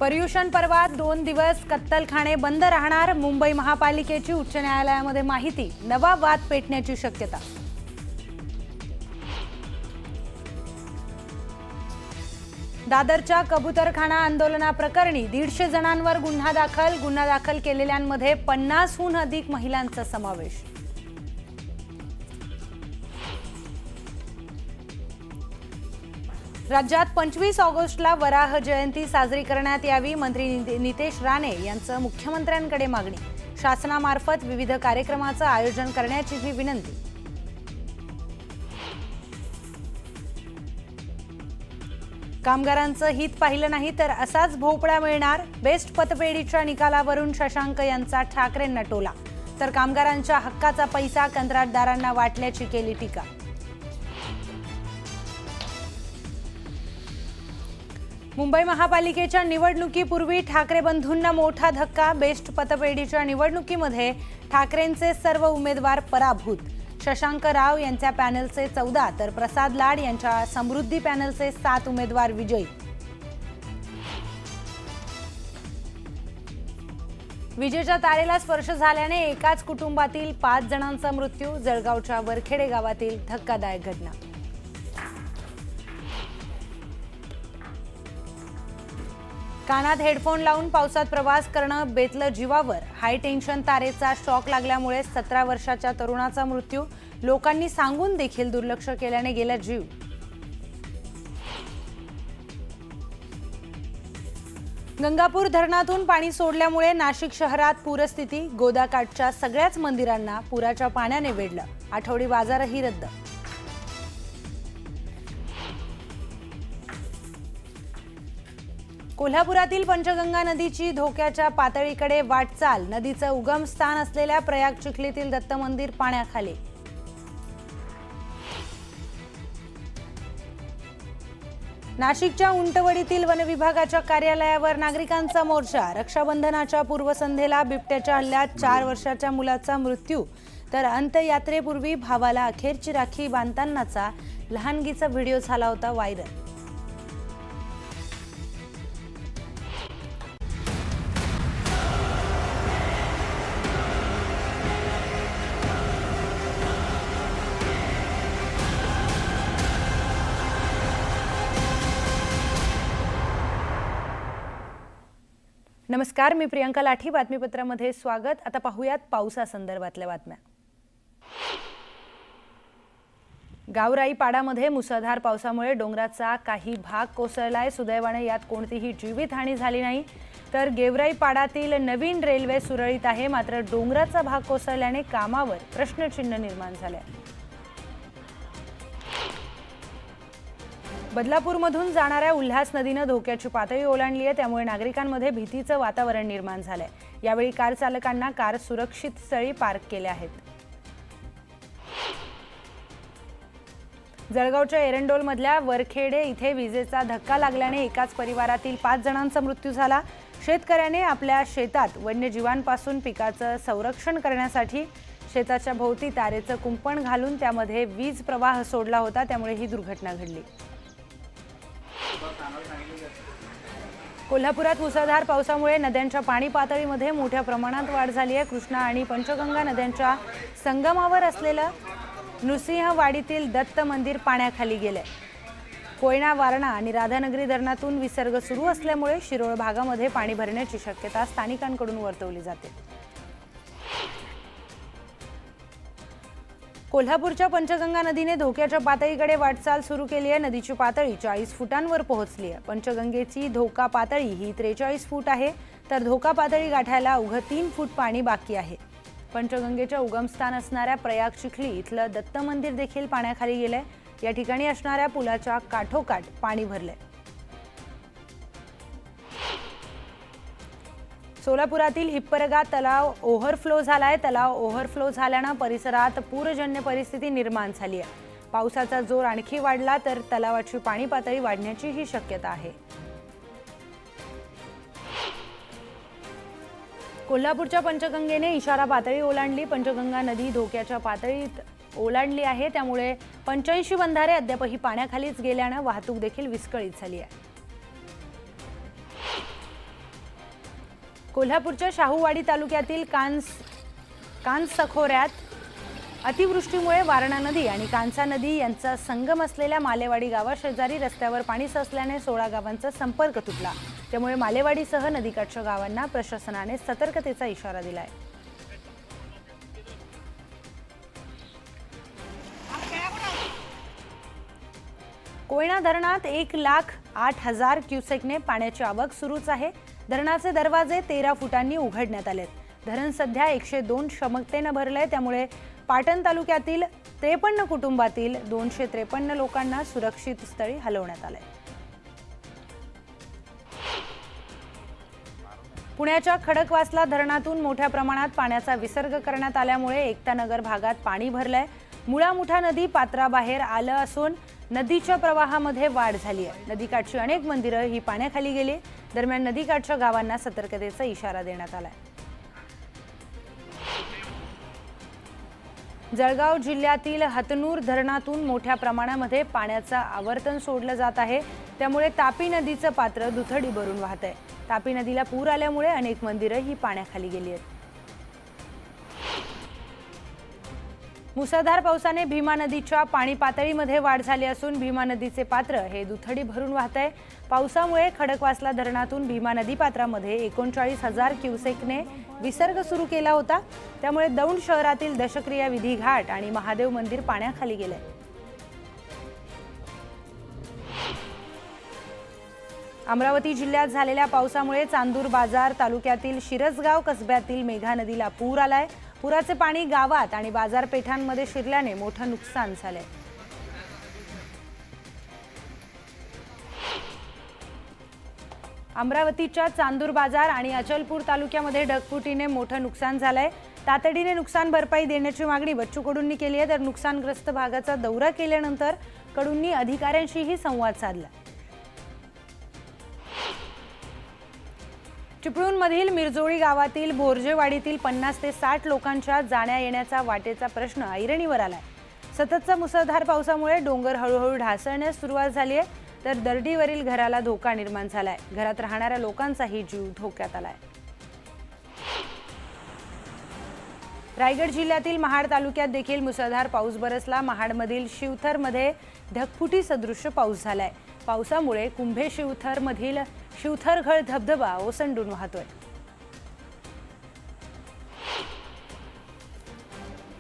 पर्युषण पर्वात 2 दिवस कत्तलखाने बंद राहणार. मुंबई महापालिकेची उच्च न्यायालयामध्ये माहिती. नवा वाद पेटण्याची शक्यता. दादरच्या कबूतरखाना आंदोलनाप्रकरणी 150 जणांवर गुन्हा दाखल केलेल्यांमध्ये 50हून अधिक महिलांचा समावेश. राज्यात 25 ऑगस्टला वराह जयंती साजरी करण्यात यावी. मंत्री नितेश राणे यांचं मुख्यमंत्र्यांकडे मागणी. शासनामार्फत विविध कार्यक्रमाचं आयोजन करण्याचीही विनंती. कामगारांचं हित पाहिलं नाही तर असाच भोपळा मिळणार. बेस्ट पतपेढीच्या निकालावरून शशांक यांचा ठाकरेंना टोला, तर कामगारांच्या हक्काचा पैसा कंत्राटदारांना वाटल्याची केली टीका. मुंबई महापालिकेच्या निवडणुकीपूर्वी ठाकरे बंधूंना मोठा धक्का. बेस्ट पतपेढीच्या निवडणुकीमध्ये ठाकरेंचे सर्व उमेदवार पराभूत. शशांक राव यांच्या पॅनलचे 14 तर प्रसाद लाड यांच्या समृद्धी पॅनलचे 7 उमेदवार विजयी. विजेच्या तारेला स्पर्श झाल्याने एकाच कुटुंबातील 5 जणांचा मृत्यू. जळगावच्या वरखेडे गावातील धक्कादायक घटना. कानात हेडफोन लावून पावसात प्रवास करणं बेतलं जीवावर. हाय टेन्शन तारेचा शॉक लागल्यामुळे 17 वर्षाच्या तरुणाचा मृत्यू. लोकांनी सांगून देखील दुर्लक्ष केल्याने गेला जीव. गंगापूर धरणातून पाणी सोडल्यामुळे नाशिक शहरात पूरस्थिती. गोदाकाठच्या सगळ्याच मंदिरांना पुराच्या पाण्याने वेढलं. आठवडी बाजारही रद्द. कोल्हापुरातील पंचगंगा नदीची धोक्याच्या पातळीकडे वाटचाल. नदीचं उगमस्थान असलेल्या प्रयाग चिखलीतील दत्त मंदिर पाण्याखाली. नाशिकच्या उंटवडीतील वनविभागाच्या कार्यालयावर नागरिकांचा मोर्चा. रक्षाबंधनाच्या पूर्वसंध्येला बिबट्याच्या हल्ल्यात 4 वर्षाच्या मुलाचा मृत्यू, तर अंत्ययात्रेपूर्वी भावाला अखेरची राखी बांधतानाचा लहानगीचा व्हिडिओ झाला होता व्हायरल. नमस्कार, मी प्रियंका लाठी. बातमीपत्रामध्ये स्वागत. आता पाहूयात पावसासंदर्भातल्या बातम्या. गावराईपाडामध्ये मुसळधार पावसामुळे डोंगराचा काही भाग कोसळलाय. सुदैवाने यात कोणतीही जीवितहानी झाली नाही. तर गेवराईपाडातील नवीन रेल्वे सुरळीत आहे, मात्र डोंगराचा भाग कोसळल्याने कामावर प्रश्नचिन्ह निर्माण झाले. बदलापूरमधून जाणाऱ्या उल्हास नदीनं धोक्याची पातळी ओलांडली आहे, त्यामुळे नागरिकांमध्ये भीतीचं वातावरण निर्माण झालंय. यावेळी कार चालकांना कार सुरक्षित स्थळी पार्क केल्या आहेत. जळगावच्या एरंडोलमधल्या वरखेडे इथे विजेचा धक्का लागल्याने एकाच परिवारातील 5 जणांचा मृत्यू झाला. शेतकऱ्याने आपल्या शेतात वन्यजीवांपासून पिकाचं संरक्षण करण्यासाठी शेताच्या भोवती तारेचं कुंपण घालून त्यामध्ये वीज प्रवाह सोडला होता, त्यामुळे ही दुर्घटना घडली. कोल्हापुरात मुसळधार पावसामुळे नद्यांच्या पाणी पातळीमध्ये मोठ्या प्रमाणात वाढ झाली आहे. कृष्णा आणि पंचगंगा नद्यांच्या संगमावर असलेलं नृसिंहवाडीतील दत्त मंदिर पाण्याखाली गेलंय. कोयना, वारणा आणि राधानगरी धरणातून विसर्ग सुरू असल्यामुळे शिरोळ भागामध्ये पाणी भरण्याची शक्यता स्थानिकांकडून वर्तवली जाते. कोल्हापूरच्या पंचगंगा नदीने धोक्याच्या पातळीकडे वाटचाल सुरू केली आहे. नदीची पातळी 40 फुटांवर पोहोचली आहे. पंचगंगेची धोका पातळी ही 43 फूट आहे, तर धोका पातळी गाठायला अवघं 3 फूट पाणी बाकी आहे. पंचगंगेच्या उगमस्थान असणाऱ्या प्रयाग चिखली इथलं दत्त मंदिर देखील पाण्याखाली गेलंय. या ठिकाणी असणाऱ्या पुलाच्या काठोकाठ पाणी भरलंय. सोलापुरातील हिप्परगा तलाव ओव्हरफ्लो झालाय. तलाव ओव्हरफ्लो झाल्यानं परिसरात पूरजन्य परिस्थिती निर्माण झाली आहे. पावसाचा जोर आणखी वाढला तर तलावाची पाणी पातळी वाढण्याचीही शक्यता आहे. कोल्हापूरच्या पंचगंगेने इशारा पातळी ओलांडली. पंचगंगा नदी धोक्याच्या पातळीत ओलांडली आहे, त्यामुळे 85 बंधारे अद्यापही पाण्याखालीच गेल्यानं वाहतूक देखील विस्कळीत झाली आहे. कोल्हापूरच्या शाहूवाडी तालुक्यातील कानसखोऱ्यात अतिवृष्टीमुळे वारणा नदी आणि कांसा नदी यांचा संगम असलेल्या मालेवाडी गावाशेजारी रस्त्यावर पाणी साचल्याने 16 गावांचा संपर्क तुटला। त्यामुळे मालेवाडीसह नदीकाठच्या गावांना प्रशासनाने सतर्कतेचा इशारा दिलाय। कोयना धरणात 1,08,000 क्युसेकने पाण्याची आवक सुरूच आहे। धरणाचे दरवाजे 13 फुटांनी उघडण्यात आलेत। धरण सध्या 102 क्षमतेने भरले, त्यामुळे पाटण तालुक्यातील 53 कुटुंबातील 253 लोकांना सुरक्षित स्थळी हलवण्यात आले। पुण्याच्या खडकवासला धरणातून मोठ्या प्रमाणात पाण्याचा विसर्ग करण्यात आल्यामुळे एकतानगर भागात पाणी भरलंय। मुळामुठा नदी पात्राबाहेर आलं असून नदीच्या प्रवाहामध्ये वाढ झाली आहे। नदीकाठची अनेक मंदिरं ही पाण्याखाली गेली। दरम्यान नदीकाठच्या गावांना सतर्कतेचा इशारा देण्यात आलाय। जळगाव जिल्ह्यातील हतनूर धरणातून मोठ्या प्रमाणामध्ये पाण्याचं आवर्तन सोडलं जात आहे। त्यामुळे तापी नदीचं पात्र दुथडी भरून वाहत आहे। तापी नदीला पूर आल्यामुळे अनेक मंदिरं ही पाण्याखाली गेली आहेत। मुसळधार पावसाने भीमा नदीच्या पाणी पातळीमध्ये वाढ झाली असून भीमा नदीचे पात्र हे दुथडी भरून वाहत आहे। पावसामुळे खडकवासला धरणातून भीमा नदी पात्रामध्ये 39,000 क्युसेकने विसर्ग सुरू केला होता। त्यामुळे दौंड शहरातील दशक्रिया विधी घाट आणि महादेव मंदिर पाण्याखाली गेले। अमरावती जिल्ह्यात झालेल्या पावसामुळे चांदूर बाजार तालुक्यातील शिरसगाव कसब्यातील मेघा नदीला पूर आलाय। पुराचे पाणी गावात आणि बाजारपेठांमध्ये शिरल्याने मोठं नुकसान झालंय। अमरावतीच्या चांदूर बाजार आणि अचलपूर तालुक्यामध्ये ढगफुटीने मोठं नुकसान झालंय। तातडीने नुकसान भरपाई देण्याची मागणी बच्चू कडूंनी केली आहे। तर नुकसानग्रस्त भागाचा दौरा केल्यानंतर कडूंनी अधिकाऱ्यांशीही संवाद साधला। चिपळूणमधील मिरजोळी गावातील बोरजेवाडीतील 50 ते 60 लोकांच्या जाण्या येण्याचा वाटेचा प्रश्न ऐरणीवर आलाय। सततच्या मुसळधार पावसामुळे डोंगर हळूहळू ढासळण्यास सुरुवात झाली आहे। तर दरडीवरील घराला धोका निर्माण झालाय। घरात राहणाऱ्या लोकांचाही जीव धोक्यात आलाय। रायगड जिल्ह्यातील महाड तालुक्यात देखील मुसळधार पाऊस बरसला। महाडमधील शिवथरमध्ये ढगफुटी सदृश्य पाऊस झालाय। पावसामुळे कुंभे शिवथरमधील शिवथरघळ धबधबा ओसंडून वाहतोय।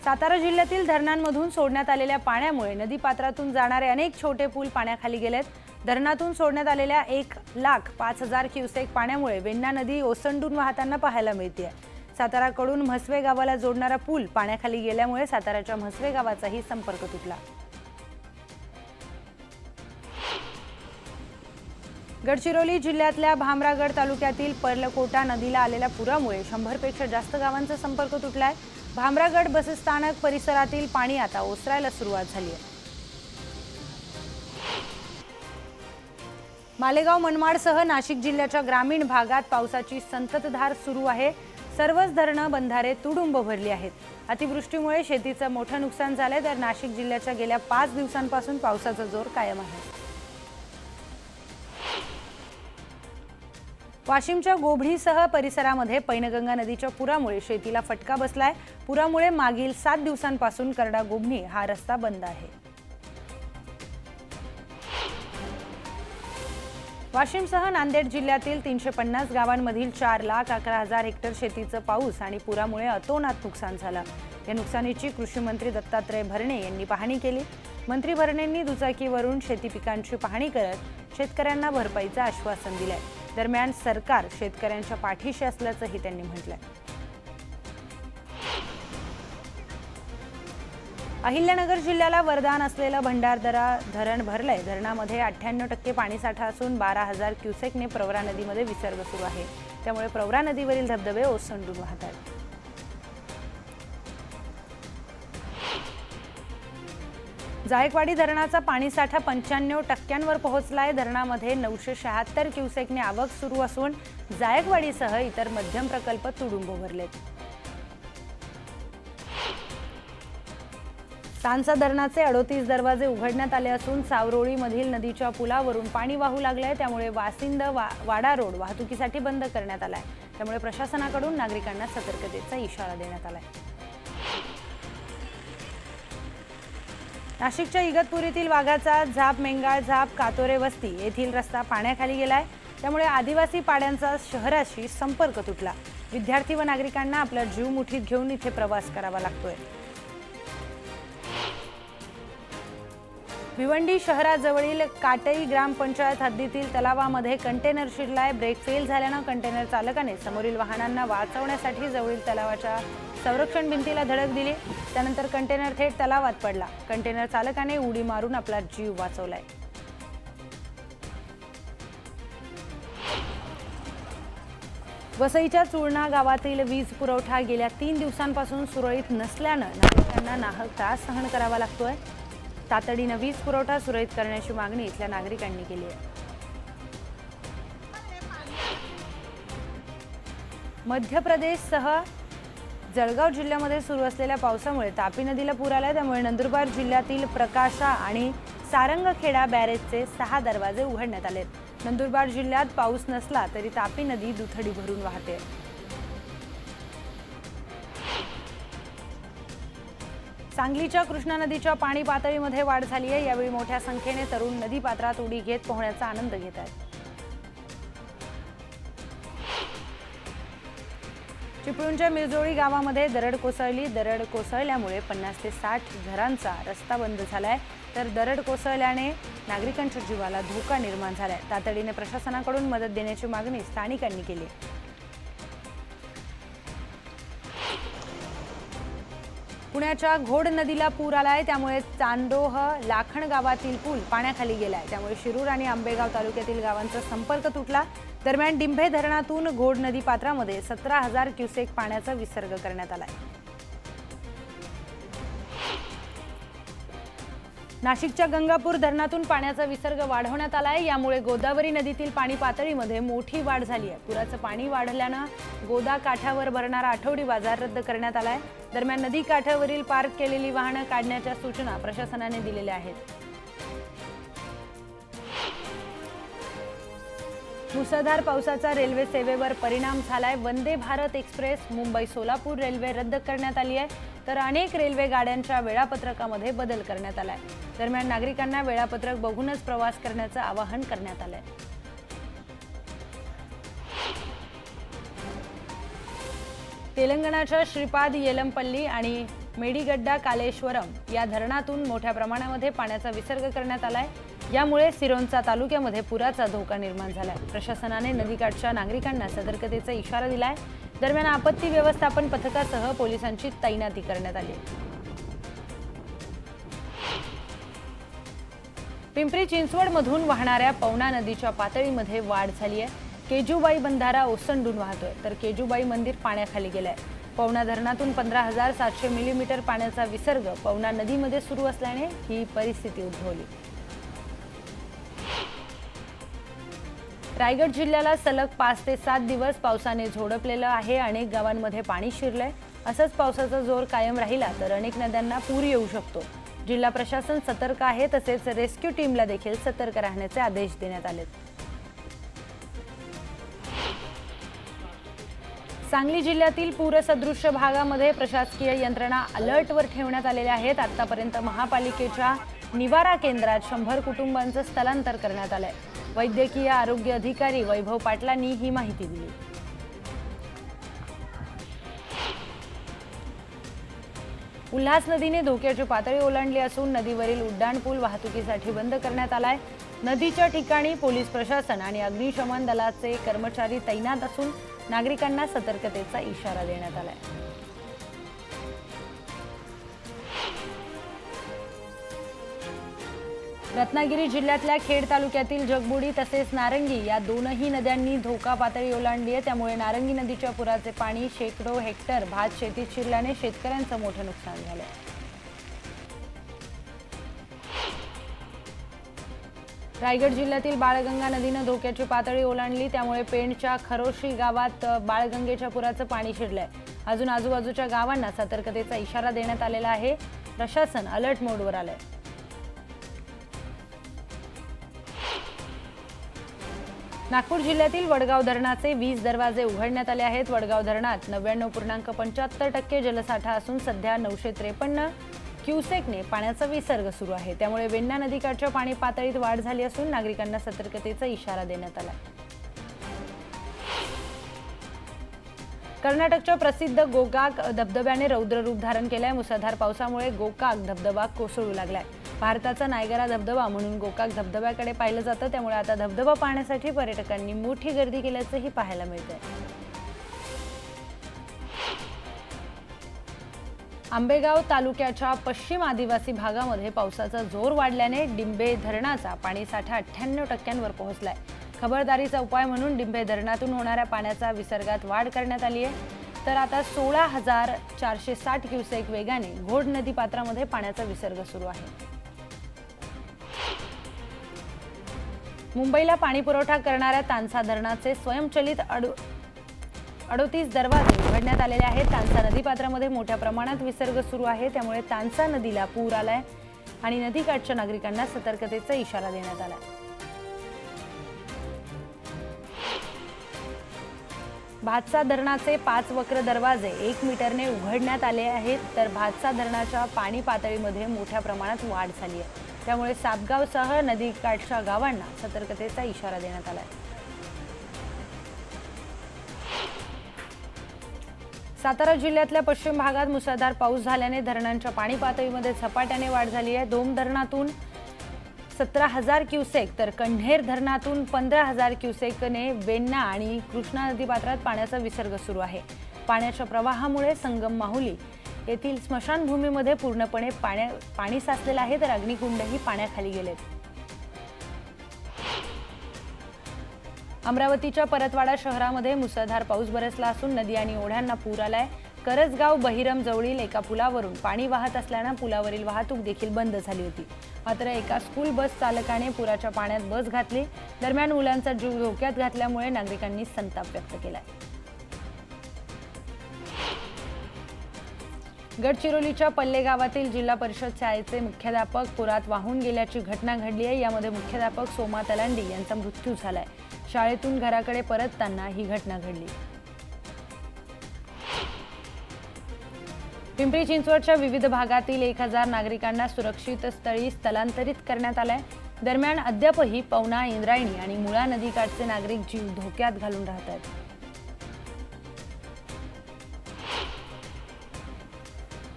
सातारा जिल्ह्यातील धरणांमधून सोडण्यात आलेल्या पाण्यामुळे नदीपात्रातून जाणारे अनेक छोटे पूल पाण्याखाली गेलेत। धरणातून सोडण्यात आलेल्या 1,05,000 क्युसेक पाण्यामुळे वेण्णा नदी ओसंडून वाहताना पाहायला मिळते। साताराकडून म्हसवे गावाला जोडणारा पूल पाण्याखाली गेल्यामुळे साताराच्या म्हसवे गावाचाही संपर्क तुटला। गडचिरोली जिल्ह्यातल्या भामरागड तालुक्यातील पर्लकोटा नदीला आलेल्या पुरामुळे 100 पेक्षा जास्त गावांचा संपर्क तुटलाय। भामरागड बसस्थानक परिसरातील पाणी आता ओसरायला सुरुवात झाली आहे। मालेगाव मनमाडसह नाशिक जिल्ह्याच्या ग्रामीण भागात पावसाची संततधार सुरू आहे। सर्वच धरणं बंधारे तुडुंब भरली आहेत। अतिवृष्टीमुळे शेतीचं मोठं नुकसान झालंय। तर नाशिक जिल्ह्याच्या गेल्या 5 दिवसांपासून पावसाचा जोर कायम आहे। वाशिमच्या गोभणीसह परिसरामध्ये पैनगंगा नदीच्या पुरामुळे शेतीला फटका बसलाय। पुरामुळे मागील 7 दिवसांपासून करडा गोभणी हा रस्ता बंद आहे। वाशिमसह नांदेड जिल्ह्यातील 350 गावांमधील 4,11,000 हेक्टर शेतीचं पाऊस आणि पुरामुळे अतोनात नुकसान झालं। या नुकसानीची कृषी मंत्री दत्तात्रय भरणे यांनी पाहणी केली। मंत्री भरणेंनी दुचाकीवरून शेती पिकांची पाहणी करत शेतकऱ्यांना भरपाईचं आश्वासन दिलंय। दरम्यान सरकार शेतकऱ्यांच्या पाठीशी असल्याचंही त्यांनी म्हटलंय। अहिल्यानगर जिल्ह्याला वरदान असलेलं भंडारदरा धरण भरलंय। धरणामध्ये 98% पाणीसाठा असून 12,000 क्युसेकने प्रवरा नदीमध्ये विसर्ग सुरू आहे। त्यामुळे प्रवरा नदीवरील धबधबे ओसंडून वाहत आहेत। जायकवाडी धरणाचा पाणीसाठा 95% पोहोचलाय। धरणामध्ये 976 क्युसेकने आवक सुरू असून जायकवाडीसह इतर मध्यम प्रकल्प तुडुंब भरलेत। तानसा धरणाचे 38 दरवाजे उघडण्यात आले असून सावरोळीमधील नदीच्या पुलावरून पाणी वाहू लागले, त्यामुळे वासिंद वाडा रोड वाहतुकीसाठी बंद करण्यात आलाय। त्यामुळे प्रशासनाकडून नागरिकांना सतर्कतेचा इशारा देण्यात आलाय। नाशिकच्या इगतपुरीतील वाघाचा झाप मेंगाळ झाप कातोरे वस्ती येथील रस्ता पाण्याखाली गेलाय, त्यामुळे आदिवासी पाड्यांचा शहराशी संपर्क तुटला। विद्यार्थी व नागरिकांना आपला जीव मुठीत घेऊन इथे प्रवास करावा लागतोय। भिवंडी शहराजवळील काटई ग्रामपंचायत हद्दीतील तलावामध्ये कंटेनर शिरलाय। ब्रेक फेल झाल्यानं कंटेनर चालकाने समोरील वाहनांना वाचवण्यासाठी जवळील तलावाच्या संरक्षण भिंतीला धडक दिली, त्यानंतर कंटेनर थेट तलावात पडला। कंटेनर चालकाने उडी मारून आपला जीव वाचवलाय। वसईच्या चुळणा गावातील वीज पुरवठा गेल्या 3 दिवसांपासून सुरळीत नसल्यानं नागरिकांना नाहक त्रास सहन करावा लागतोय। तातडीनं वीज पुरवठा सुरळीत करण्याची मागणी इथल्या नागरिकांनी केली आहे। मध्य प्रदेशसह जळगाव जिल्ह्यामध्ये सुरू असलेल्या पावसामुळे तापी नदीला पूर आलाय, त्यामुळे नंदुरबार जिल्ह्यातील प्रकाशा आणि सारंगखेडा बॅरेजचे 6 दरवाजे उघडण्यात आलेत। नंदुरबार जिल्ह्यात पाऊस नसला तरी तापी नदी दुथडी भरून वाहते। सांगलीच्या कृष्णा नदीच्या पाणी पातळीमध्ये वाढ झाली आहे। यावेळी मोठ्या संख्येने तरुण नदी पात्रात उडी घेत पोहण्याचा आनंद घेत आहेत। चिपळूणच्या मिरजोळी गावामध्ये दरड कोसळली। दरड कोसळल्यामुळे 50 ते 60 घरांचा रस्ता बंद झालाय, तर दरड कोसळल्याने नागरिकांच्या जीवाला धोका निर्माण झालाय। तातडीने प्रशासनाकडून मदत देण्याची मागणी स्थानिकांनी केली। पुण्याच्या घोड नदीला पूर आलाय, त्यामुळे चांदोह लाखण गावातील पूल पाण्याखाली गेलाय, त्यामुळे शिरूर आणि आंबेगाव तालुक्यातील गावांचा संपर्क तुटला। दरम्यान डिंभे धरणातून घोड नदी पात्रामध्ये 17,000 क्युसेक पाण्याचा विसर्ग करण्यात आलाय। नाशिकच्या गंगापूर धरणातून पाण्याचा विसर्ग वाढवण्यात आलाय, यामुळे गोदावरी नदीतील पाणी पातळीमध्ये मोठी वाढ झाली आहे। पुराचं पाणी वाढल्यानं गोदा काठावर भरणारा आठवडी बाजार रद्द करण्यात आलाय। दरम्यान नदी काठावरील पार्क केलेली वाहनं काढण्याच्या सूचना प्रशासनाने दिलेल्या आहेत। मुसळधार पावसाचा रेल्वे सेवेवर परिणाम झालाय। वंदे भारत एक्सप्रेस मुंबई सोलापूर रेल्वे रद्द करण्यात आली आहे, तर अनेक रेल्वे गाड्यांच्या वेळापत्रकामध्ये बदल करण्यात आलाय। दरम्यान नागरिकांना वेळापत्रक बघूनच प्रवास करण्याचं आवाहन करण्यात आलंय। तेलंगणाच्या श्रीपाद येलंपल्ली आणि मेडीगड्डा कालेश्वरम या धरणातून मोठ्या प्रमाणामध्ये पाण्याचा विसर्ग करण्यात आलाय, यामुळे सिरोंचा तालुक्यामध्ये पुराचा धोका निर्माण झालाय। प्रशासनाने नदीकाठच्या नागरिकांना सतर्कतेचा इशारा दिलाय। दरम्यान आपत्ती व्यवस्थापन पथकासह पोलिसांची तैनाती करण्यात आली आहे। पिंपरी चिंचवडमधून वाहणाऱ्या पवना नदीच्या पातळीमध्ये वाढ झाली आहे। केजूबाई बंधारा ओसंडून वाहतोय, तर केजूबाई मंदिर पाण्याखाली गेलंय। पवना धरणातून 15,700 मिलीमीटर पाण्याचा विसर्ग पवना नदीमध्ये सुरू असल्याने ही परिस्थिती उद्भवली। रायगड जिल्ह्याला सलग 5 ते 7 दिवस पावसाने झोडपलेलं आहे। अनेक गावांमध्ये पाणी शिरलंय। असंच पावसाचा जोर कायम राहिला तर अनेक नद्यांना पूर येऊ शकतो। जिल्हा प्रशासन सतर्क आहे, तसेच रेस्क्यू टीमला देखील सतर्क राहण्याचे आदेश देण्यात आलेत। सांगली जिल्ह्यातील पूरसदृश्य भागामध्ये प्रशासकीय यंत्रणा अलर्टवर ठेवण्यात आलेल्या आहेत। आतापर्यंत महापालिकेच्या निवारा केंद्रात 100 कुटुंबांचं स्थलांतर करण्यात आलंय। वैद्यकीय आरोग्य अधिकारी वैभव पाटलांनी ही माहिती दिली। उल्हास नदीने धोक्याची पातळी ओलांडली असून नदीवरील उड्डाणपूल वाहतुकीसाठी बंद करण्यात आलाय। नदीच्या ठिकाणी पोलीस प्रशासन आणि अग्निशमन दलाचे कर्मचारी तैनात असून नागरिकांना सतर्कतेचा इशारा देण्यात आलाय। रत्नागिरी जिल्ह्यातल्या खेड तालुक्यातील जगबुडी तसेच नारंगी या दोनही नद्यांनी धोका पातळी ओलांडली आहे, त्यामुळे नारंगी नदीच्या पुराचे पाणी शेकडो हेक्टर भात शेतीत शिरल्याने शेतकऱ्यांचं मोठं नुकसान झालंय। रायगड जिल्ह्यातील बाळगंगा नदीनं धोक्याची पातळी ओलांडली, त्यामुळे पेणच्या खरोशी गावात बाळगंगेच्या पुराचं पाणी शिरलंय। अजून आजूबाजूच्या गावांना सतर्कतेचा इशारा देण्यात आलेला आहे। प्रशासन अलर्ट मोडवर आलंय। नागपूर जिल्ह्यातील वडगाव धरणाचे 20 दरवाजे उघडण्यात आले आहेत। वडगाव धरणात 99.75% जलसाठा असून सध्या 953 क्युसेकने पाण्याचा विसर्ग सुरू आहे। त्यामुळे वेण्णा नदीकाठच्या पाणी पातळीत वाढ झाली असून नागरिकांना सतर्कतेचा इशारा देण्यात आला। कर्नाटकच्या प्रसिद्ध गोकाक धबधब्याने रौद्र रूप धारण केलंय। मुसळधार पावसामुळे गोकाक धबधबा कोसळू लागलाय। भारताचा नायगरा धबधबा म्हणून गोकाक धबधब्याकडे पाहिलं जातं, त्यामुळे आता धबधबा पाहण्यासाठी पर्यटकांनी मोठी गर्दी केल्याचंही पाहायला मिळतंय। आंबेगाव तालुक्याच्या पश्चिम आदिवासी भागामध्ये पावसाचा जोर वाढल्याने डिंबे धरणाचा पाणीसाठा 98% पोहोचलाय। खबरदारीचा उपाय म्हणून डिंबे धरणातून होणाऱ्या पाण्याचा विसर्गात वाढ करण्यात आली आहे। तर आता 16,460 क्युसेक वेगाने घोड नदी पात्रामध्ये पाण्याचा विसर्ग सुरू आहे। मुंबईला पाणी पुरवठा करणाऱ्या तानसा धरणाचे स्वयंचलित 38 दरवाजे उघडण्यात आलेले आहेत। तानसा नदीपात्रामध्ये मोठ्या प्रमाणात विसर्ग सुरू आहे, त्यामुळे तानसा नदीला पूर आलाय आणि नदीकाठच्या नागरिकांना सतर्कतेचा इशारा देण्यात आलाय। भातसा धरणाचे 5 वक्र दरवाजे 1 मीटरने उघडण्यात आले आहेत। तर भातसा धरणाच्या पाणी पातळीमध्ये मोठ्या प्रमाणात वाढ झाली आहे, त्यामुळे सापगावसह नदीकाठच्या गावांना सतर्कतेचा इशारा देण्यात आला आहे। सातारा जिल्ह्यातल्या पश्चिम भागात मुसळधार पाऊस झाल्याने धरणांच्या पाणी पातळीमध्ये झपाट्याने वाढ झाली आहे। दोम धरणातून 17,000 क्युसेक तर कण्हेर धरणातून 15,000 क्युसेकने वेण्णा आणि कृष्णा नदीपात्रात पाण्याचा विसर्ग सुरू आहे। पाण्याच्या प्रवाहामुळे संगम माहुली येथील स्मशानभूमीमध्ये पूर्णपणे पाणी साचलेलं आहे, तर अग्निकुंडही पाण्याखाली गेलेत। अमरावतीच्या परतवाडा शहरामध्ये मुसळधार पाऊस बरसला असून नदी आणि ओढ्यांना पूर आलाय। करजगाव बहिरम जवळील एका पुलावरून पाणी वाहत असल्याने पुलावरील वाहतूक देखील बंद झाली होती। मात्र एका स्कूल बस चालकाने पुराच्या पाण्यात बस घातली। दरम्यान मुलांचा जीव धोक्यात घातल्यामुळे नागरिकांनी संताप व्यक्त केलाय। गडचिरोलीच्या पल्ले गावातील जिल्हा परिषद शाळेचे मुख्याध्यापक पुरात वाहून गेल्याची घटना घडली आहे। यामध्ये मुख्याध्यापक सोमा तलांडी यांचा मृत्यू झालाय। शाळेतून घराकडे परतताना ही घटना घडली। पिंपरी चिंचवडच्या विविध भागातील 1000 नागरिकांना सुरक्षित स्थळी स्थलांतरित करण्यात आलंय। दरम्यान अद्यापही पवना, इंद्रायणी आणि मुळा नदीकाठचे नागरिक जीव धोक्यात घालून राहत आहेत।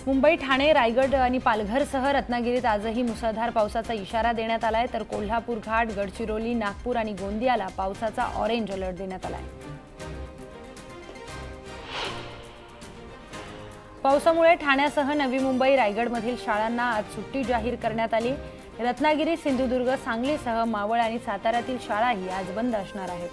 मुंबई, ठाणे, रायगड आणि पालघरसह रत्नागिरीत आजही मुसळधार पावसाचा इशारा देण्यात आलाय। तर कोल्हापूर घाट, गडचिरोली, नागपूर आणि गोंदियाला पावसाचा ऑरेंज अलर्ट देण्यात आलाय। पावसामुळे ठाण्यासह नवी मुंबई, रायगडमधील शाळांना आज सुट्टी जाहीर करण्यात आली। रत्नागिरी, सिंधुदुर्ग, सांगलीसह मावळ आणि साताऱ्यातील शाळाही आज बंद असणार आहेत।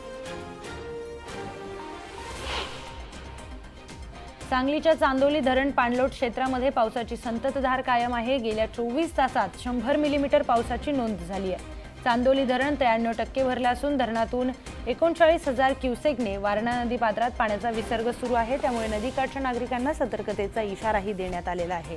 सांगलीच्या चांदोली धरण पाणलोट क्षेत्रामध्ये पावसाची संततधार कायम आहे। गेल्या 24 तासात 100 मिलीमीटर पावसाची नोंद झाली आहे। चांदोली धरण 93% भरले असून धरणातून 39,000 क्युसेकने वारणा नदी पात्रात पाण्याचा विसर्ग सुरू आहे। त्यामुळे नदीकाठच्या नागरिकांना सतर्कतेचा इशाराही देण्यात आलेला आहे।